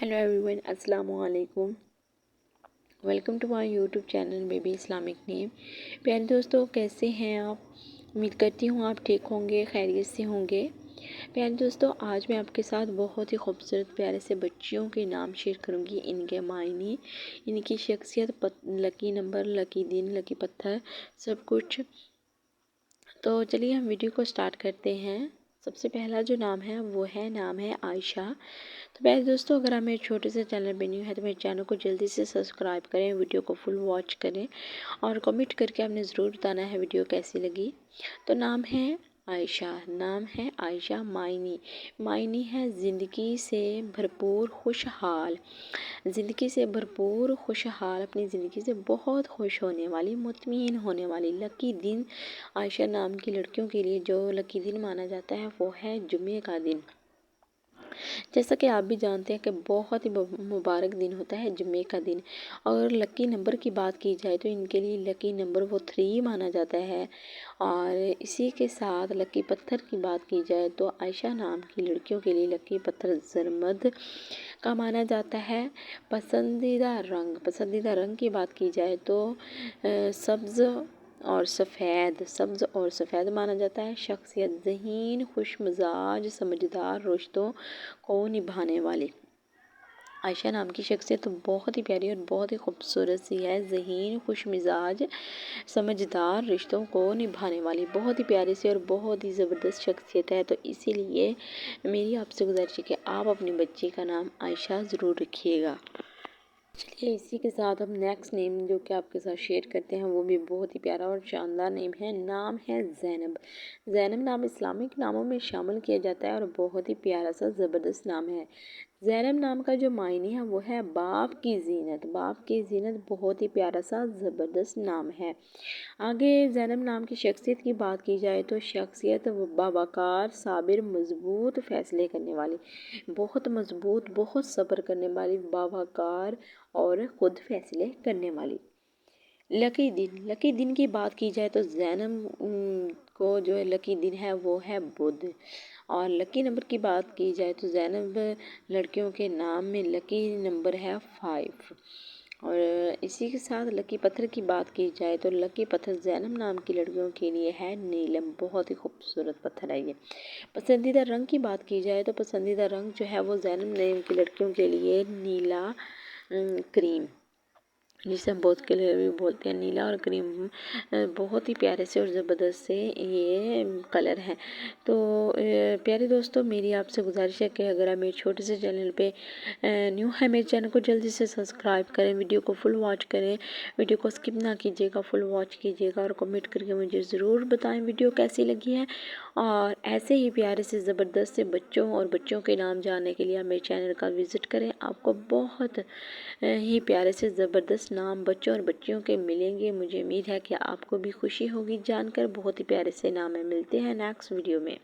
Hello everyone, अस्सलाम वालेकुम। Welcome to my YouTube channel baby Islamic name. प्यारे दोस्तों, कैसे हैं आप? उम्मीद करती हूँ आप ठीक होंगे, खैरियत से होंगे। प्यारे दोस्तों, आज मैं आपके साथ बहुत ही खूबसूरत प्यारे से बच्चियों के नाम शेयर करूँगी। इनके मायने, इनकी शख्सियत, लकी नंबर, लकी दिन, लकी पत्थर, सब कुछ। तो चलिए हम वीडियो को स्टार्ट करते हैं। सबसे पहला जो नाम है वो नाम है आयशा। तो प्यारे दोस्तों, अगर आप मेरे छोटे से चैनल पे न्यू है तो मेरे चैनल को जल्दी से सब्सक्राइब करें, वीडियो को फुल वॉच करें और कमेंट करके आपने ज़रूर बताना है वीडियो कैसी लगी। तो नाम है आयशा, नाम है आयशा। मायनी है ज़िंदगी से भरपूर खुशहाल, ज़िंदगी से भरपूर खुशहाल, अपनी ज़िंदगी से बहुत खुश होने वाली, मुतमईन होने वाली। लकी दिन, आयशा नाम की लड़कियों के लिए जो लकी दिन माना जाता है वो है जुम्मे का दिन। जैसा कि आप भी जानते हैं कि बहुत ही मुबारक दिन होता है जुम्मे का दिन। और लकी नंबर की बात की जाए तो इनके लिए लकी नंबर वो 3 माना जाता है। और इसी के साथ लकी पत्थर की बात की जाए तो आयशा नाम की लड़कियों के लिए लकी पत्थर ज़रमद का माना जाता है। पसंदीदा रंग की बात की जाए तो सब्ज़ और सफ़ेद माना जाता है। शख्सियत ज़हीन, खुश मिजाज, समझदार, रिश्तों को निभाने वाली। आयशा नाम की शख्सियत तो बहुत ही प्यारी और बहुत ही खूबसूरत सी है। ज़हीन, खुश मिजाज, समझदार, रिश्तों को निभाने वाली, बहुत ही प्यारी सी और बहुत ही ज़बरदस्त शख्सियत है। तो इसीलिए मेरी आपसे गुजारिश है कि आप अपनी बच्ची का नाम आयशा ज़रूर रखिएगा। चलिए इसी के साथ हम नेक्स्ट नेम जो कि आपके साथ शेयर करते हैं वो भी बहुत ही प्यारा और शानदार नेम है। नाम है ज़ैनब। ज़ैनब नाम इस्लामिक नामों में शामिल किया जाता है और बहुत ही प्यारा सा ज़बरदस्त नाम है। ज़ैनब नाम का जो मायने है वो है बाप की ज़ीनत। बाप की ज़ीनत बहुत ही प्यारा सा ज़बरदस्त नाम है। आगे ज़ैनब नाम की शख्सियत की बात की जाए तो शख्सियत बावकार, साबिर, मज़बूत फ़ैसले करने वाली, बहुत मज़बूत, बहुत सब्र करने वाली, बावकार और ख़ुद फैसले करने वाली। लकी दिन की बात की जाए तो ज़ैनब को जो लकी दिन है वो है बुध। और लकी नंबर की बात की जाए तो ज़ैनब लड़कियों के नाम में लकी नंबर है 5। और इसी के साथ लकी पत्थर की बात की जाए तो लकी पत्थर ज़ैनब नाम की लड़कियों के लिए है नीलम। बहुत ही खूबसूरत पत्थर है ये। पसंदीदा रंग की बात की जाए तो पसंदीदा रंग जो है वो ज़ैनब नाम की लड़कियों के लिए नीला क्रीम, जिसे हम बहुत कलर भी बोलते हैं, नीला और क्रीम, बहुत ही प्यारे से और ज़बरदस्त से ये कलर हैं। तो प्यारे दोस्तों, मेरी आपसे गुजारिश है कि अगर आप मेरे छोटे से चैनल पे न्यू है, मेरे चैनल को जल्दी से सब्सक्राइब करें, वीडियो को फुल वॉच करें, वीडियो को स्किप ना कीजिएगा, फुल वॉच कीजिएगा और कमेंट करके मुझे ज़रूर बताएं वीडियो कैसी लगी है। और ऐसे ही प्यारे से ज़बरदस्त से बच्चों के नाम जानने के लिए आप मेरे चैनल का विज़िट करें। आपको बहुत ही प्यारे से ज़बरदस्त नाम बच्चों और बच्चियों के मिलेंगे। मुझे उम्मीद है कि आपको भी खुशी होगी जानकर। बहुत ही प्यारे से नाम है। मिलते हैं नेक्स्ट वीडियो में।